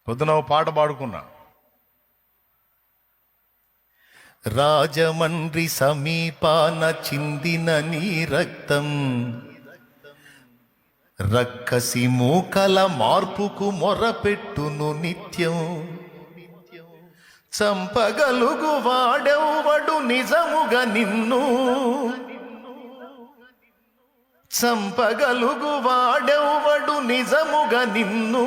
పొద్దున ఓ పాట పాడుకున్నా. రాజమండ్రి సమీపాన చిందిన నీ రక్తం, రక్కసి మూకల మార్పుకు మొరపెట్టును నిత్యం. చంపగలుగు వాడెవ్వడు నిజముగా నిన్ను, చంపగలుగు వాడెవ్వడు నిజముగా నిన్ను.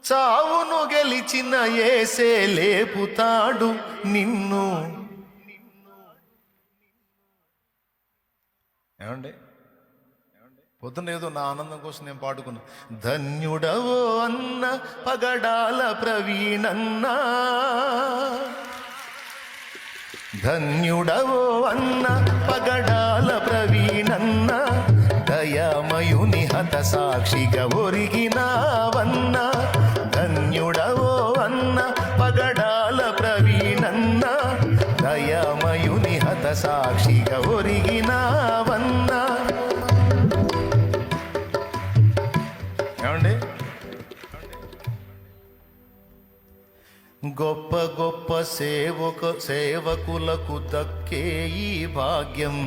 చావును గెలిచిన యేసే లేపుతాడు నిన్ను. ఏమండి, పొద్దున్న ఏదో నా ఆనందం కోసం నేను పాడుకున్నా. ధన్యుడవో అన్న పగడాల ప్రవీణన్నా, ధన్యుడవో అన్న పగడాల ప్రవీణన్న, దయామయుని హత సాక్షిగా ఒరిగినావన్న. ధన్యుడవో అన్న పగడాల ప్రవీణన్న, దయామయుని హత సాక్షిగా ఒరిగినావన్న. ఏమండి, గొప్ప గొప్ప సేవకులకు దక్కే ఈ భాగ్యం,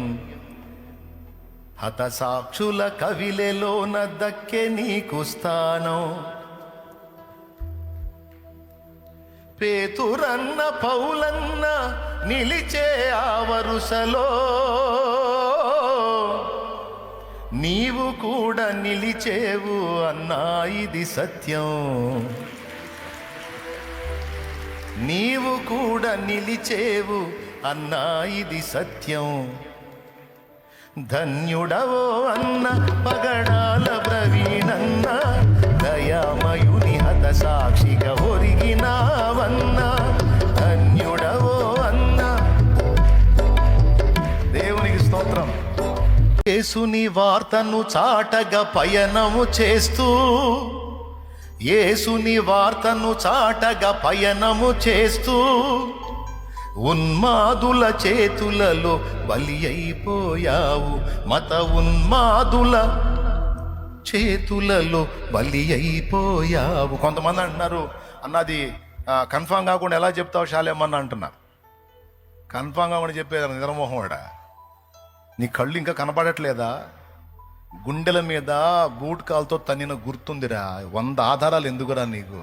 హత సాక్షుల కవిలెలోన దక్కే నీకు స్థానం. పేతురన్న పౌలన్న నిలిచే ఆ వరుసలో, నీవు కూడా నిలిచేవు అన్నా ఇది సత్యం. నీవు కూడా నిలిచేవు అన్నా ఇది సత్యం. ధన్యుడవో అన్న పగడాల ప్రవీణన్న, దయామయుని హత సాక్షిగా ఒరిగినావన్న. ధన్యుడవో అన్న. దేవునికి స్తోత్రం. యేసుని వార్తను చాటగా పయనము చేస్తూ, యేసుని వార్తను చాటగా పయనము చేస్తూ, ఉన్మాదుల చేతులలో బలి అయిపోయావు. మత ఉన్మాదుల చేతులలో బలి అయిపోయావు. కొంతమంది అంటున్నారు, అన్నది కన్ఫామ్ కాకుండా ఎలా చెప్తావు శాలేమన్నా అంటున్నా. కన్ఫామ్ కాకుండా చెప్పేది నిద్రమోహం. నీ కళ్ళు ఇంకా కనపడట్లేదా? గుండెల మీద బూట్ కాల్తో తన్నిన గుర్తుందిరా. 100 ఆధారాలు ఎందుకురా నీకు?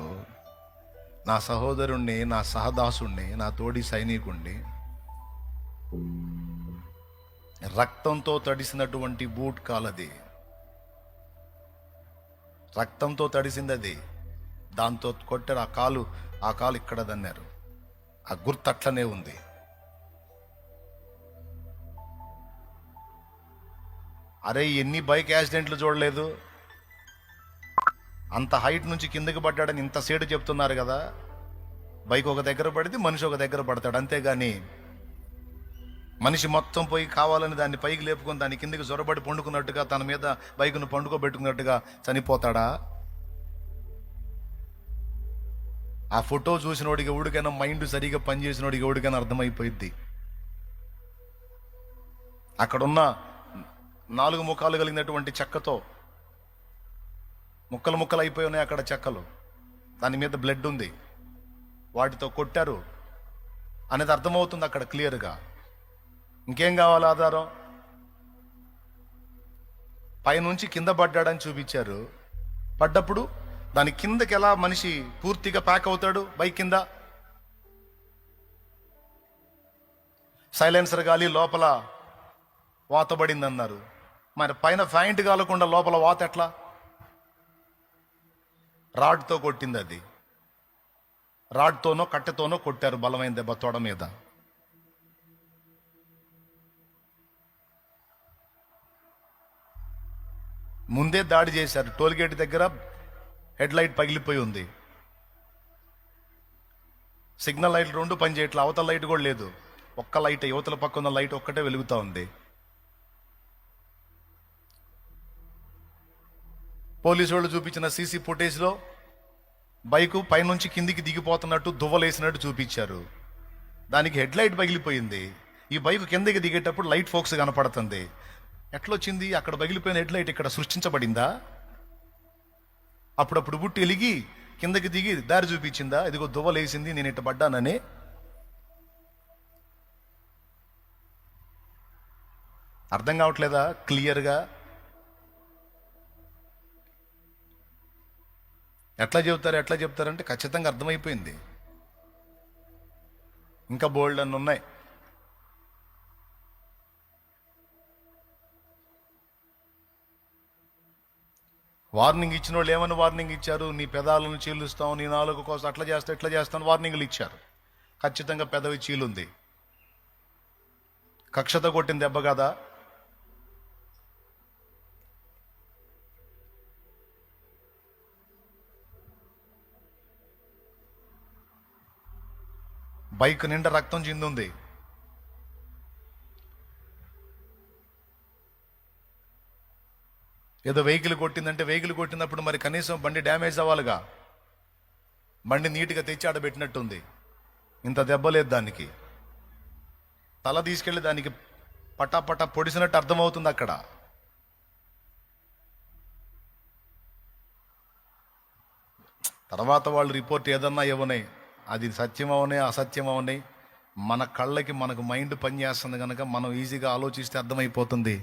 నా సహోదరుణ్ణి, నా సహదాసుణ్ణి, నా తోడి సైనికుణ్ణి రక్తంతో తడిసినటువంటి బూట్ కాలది, రక్తంతో తడిసింది అది. దాంతో కొట్టారు. ఆ కాలు ఇక్కడ దన్నారు. ఆ గుర్తు అట్లనే ఉంది. అరే, ఎన్ని బైక్ యాక్సిడెంట్లు చూడలేదు? అంత హైట్ నుంచి కిందకి పడ్డాడని ఇంత సేటు చెప్తున్నారు కదా. బైక్ ఒక దగ్గర పడితే మనిషి ఒక దగ్గర పడతాడు, అంతేగాని మనిషి మొత్తం పోయి కావాలని దాన్ని పైకి లేపుకొని దాని కిందకి జొరబడి పండుకున్నట్టుగా, తన మీద బైక్ను పండుకోబెట్టుకున్నట్టుగా చనిపోతాడా? ఆ ఫోటో చూసినోడికి ఎవడికైనా, మైండ్ సరిగా పనిచేసినోడికి ఎవడికైనా అర్థమైపోయింది. అక్కడున్న 4 ముఖాలు కలిగినటువంటి చెక్కతో ముక్కలు ముక్కలు అయిపోయి ఉన్నాయి అక్కడ చెక్కలు. దాని మీద బ్లడ్ ఉంది. వాటితో కొట్టారు అనేది అర్థమవుతుంది అక్కడ క్లియర్గా. ఇంకేం కావాలి ఆధారం? పైనుంచి కింద పడ్డాడని చూపించారు. పడ్డప్పుడు దాని కిందకి ఎలా మనిషి పూర్తిగా ప్యాక్ అవుతాడు? బైక్ కింద సైలెన్సర్ గాలి లోపల వాతబడింది అన్నారు. మరి పైన ఫ్యాంట్ కాలకుండా లోపల వాత ఎట్లా? రాడ్తో కొట్టింది అది. రాడ్తోనో కట్టెతోనో కొట్టారు, బలమైన దెబ్బ తొడ మీద. ముందే దాడి చేశారు. టోల్గేట్ దగ్గర హెడ్ లైట్ పగిలిపోయి ఉంది. సిగ్నల్ లైట్లు 2 పనిచేయట్లా. అవతల లైట్ కూడా లేదు. ఒక్క లైట్, యువతల పక్క ఉన్న లైట్ ఒక్కటే వెలుగుతూ ఉంది. పోలీసు వాళ్ళు చూపించిన సీసీ ఫుటేజ్లో బైకు పైనుంచి కిందికి దిగిపోతున్నట్టు దువ్వలేసినట్టు చూపించారు. దానికి హెడ్ లైట్ పగిలిపోయింది. ఈ బైకు కిందకి దిగేటప్పుడు లైట్ ఫోక్స్ కనపడుతుంది. ఎట్లొచ్చింది? అక్కడ పగిలిపోయిన హెడ్ లైట్ ఇక్కడ సృష్టించబడిందా? అప్పుడప్పుడు బుట్టి వెలిగి కిందకి దిగి దారి చూపించిందా? ఇదిగో దువ్వలేసింది, నేను ఇట్ట పడ్డానని. అర్థం కావట్లేదా క్లియర్గా? ఎట్లా చెప్తారంటే ఖచ్చితంగా అర్థమైపోయింది. ఇంకా బోల్డ్ అన్ని ఉన్నాయి. వార్నింగ్ ఇచ్చిన వాళ్ళు ఏమని వార్నింగ్ ఇచ్చారు? నీ పెదాలను చీలుస్తావు, నీ నాలుగు కోసం అట్లా చేస్తావు, ఇట్లా చేస్తాను వార్నింగ్లు ఇచ్చారు. ఖచ్చితంగా పెదవి చీలుంది. కక్షతో కొట్టిన దెబ్బ కదా. బైక్ నిండా రక్తం చిందుంది. ఏదో వెహికల్ కొట్టిందంటే, వెహికల్ కొట్టినప్పుడు మరి కనీసం బండి డ్యామేజ్ అవ్వాలిగా. బండి నీట్గా తెచ్చి ఆడబెట్టినట్టుంది. ఇంత దెబ్బ లేదు దానికి. తల తీసుకెళ్ళి దానికి పటా పొడిసినట్టు అర్థమవుతుంది అక్కడ. తర్వాత వాళ్ళు రిపోర్ట్ ఏదన్నా ఇవ్వనాయి, అది సత్యం అవనాయి అసత్యం అవనాయి, మన కళ్ళకి మనకు మైండ్ పనిచేస్తుంది కనుక మనం ఈజీగా ఆలోచిస్తే అర్థమైపోతుంది.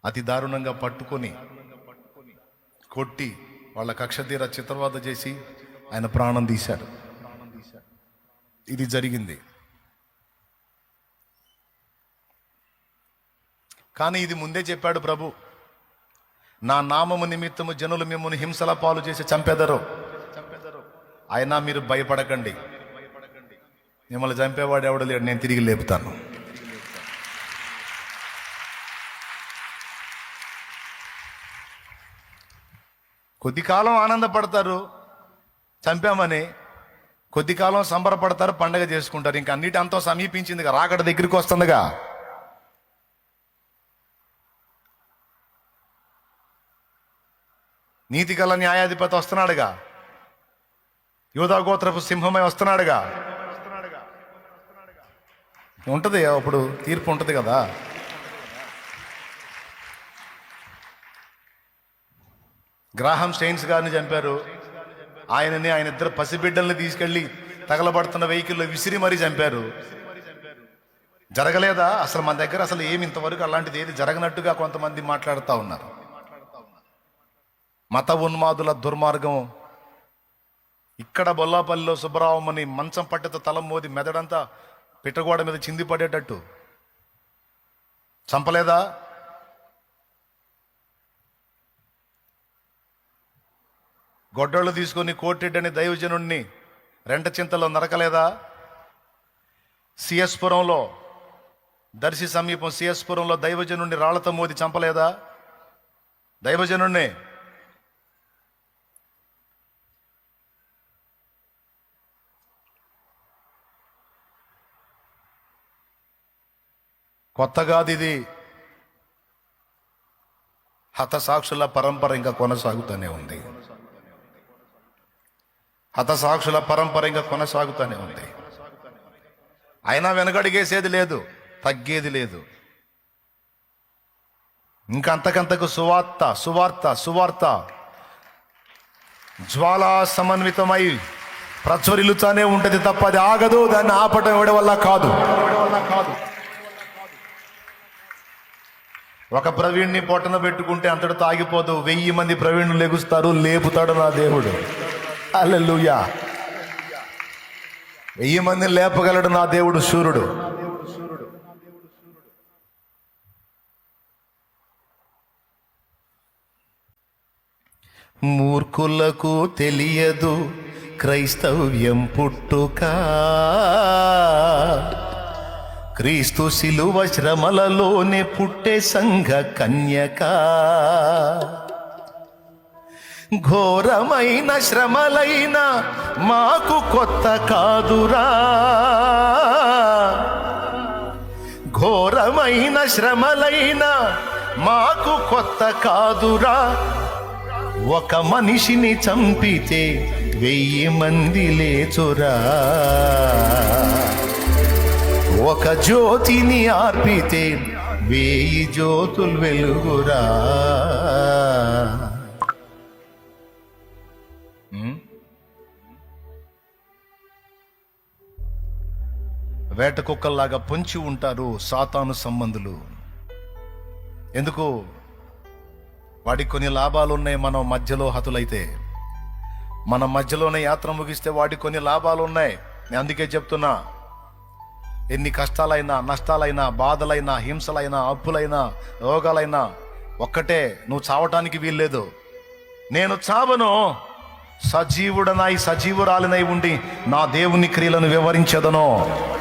అతి దారుణంగా పట్టుకొని కొట్టి వాళ్ళ కక్ష తీర చిత్రవద చేసి ఆయన ప్రాణం తీశాడు. ఇది జరిగింది. కానీ ఇది ముందే చెప్పాడు ప్రభు, నా నామము నిమిత్తము జనులు మిమ్మల్ని హింసల పాలు చేసి చంపెదరు, అయినా మీరు భయపడకండి, మిమ్మల్ని చంపేవాడు ఎవడు లేడు, నేను తిరిగి లేపుతాను. కొద్ది కాలం ఆనందపడతారు చంపామని, కొద్ది కాలం సంబరపడతారు, పండగ చేసుకుంటారు. ఇంకా అన్నిటి అంతా సమీపించిందిగా, రాకడ దగ్గరికి వస్తుందిగా. నీతి గల న్యాయాధిపతి వస్తున్నాడుగా, యూదా గోత్రపు సింహమై వస్తున్నాడుగా. ఉంటుంది అప్పుడు తీర్పు ఉంటుంది కదా. గ్రాహం స్టెయిన్స్ గారిని చంపారు. ఆయన ఇద్దరు పసిబిడ్డల్ని తీసుకెళ్లి తగలబడుతున్న వెహికల్లో విసిరి మరీ చంపారు. జరగలేదా? అసలు మన దగ్గర అసలు ఏమి ఇంతవరకు అలాంటిది ఏది జరగనట్టుగా కొంతమంది మాట్లాడుతూ ఉన్నారు. మత ఉన్మాదుల దుర్మార్గం. ఇక్కడ బొల్లాపల్లిలో సుబ్బరామని మంచం పట్టెతో తల మోది మెదడంతా పిట్టగోడ మీద చింది పడేటట్టు చంపలేదా? గొడ్డళ్ళు తీసుకొని కోటిరెడ్డి దైవజనుణ్ణి రెంట చింతలో నరకలేదా? సిఎస్పురంలో, దర్శి సమీపం సిఎస్పురంలో దైవజనుణ్ణి రాళ్లతో మోది చంపలేదా? దైవజనుణ్ణి. కొత్తగాది ఇది. హతసాక్షుల పరంపర ఇంకా కొనసాగుతూనే ఉంది. హతసాక్షుల పరంపర ఇంకా కొనసాగుతూనే ఉంది. అయినా వెనకడిగేసేది లేదు, తగ్గేది లేదు. ఇంకా అంతకంతకు సువార్త జ్వాలా సమన్వితమై ప్రజ్వరిల్లుతానే ఉంటుంది తప్ప అది ఆగదు. దాన్ని ఆపటం ఎవడి వల్ల కాదు. ఒక ప్రవీణ్ణి పొట్టన పెట్టుకుంటే అంతటితో ఆగిపోదు. 1000 మంది ప్రవీణ్ణులు లెగుస్తారు, లేపుతాడు నా దేవుడు. హల్లెలూయా. 1000 మందిని లేపగలడు నా దేవుడు శూరుడు. మూర్ఖులకు తెలియదు క్రైస్తవ్యం పుట్టుక, క్రీస్తు శిలువ శ్రమలలోనే పుట్టే సంఘ కన్యక. ఘోరమైన శ్రమలైన మాకు కొత్త కాదురా, ఘోరమైన శ్రమలైన మాకు కొత్త కాదురా. ఒక మనిషిని చంపితే 1000 మంది లేచురా, ఒక జ్యోతిని ఆర్పితే 1000 జ్యోతులు వెలుగురా. వేట కుక్కల్లాగా పొంచి ఉంటారు సాతాను సంబంధులు. ఎందుకు? వాడికి కొన్ని లాభాలు ఉన్నాయి. మనం మధ్యలో హతులైతే, మన మధ్యలోనే యాత్ర ముగిస్తే వాడికి కొన్ని లాభాలు ఉన్నాయి. నేను అందుకే చెప్తున్నా, ఎన్ని కష్టాలైనా, నష్టాలైనా, బాధలైనా, హింసలైనా, అప్పులైనా, రోగాలైనా ఒక్కటే, నువ్వు చావటానికి వీల్లేదు. నేను చావను, సజీవుడనై సజీవురాలినై ఉండి నా దేవుని క్రియలను వివరించదను.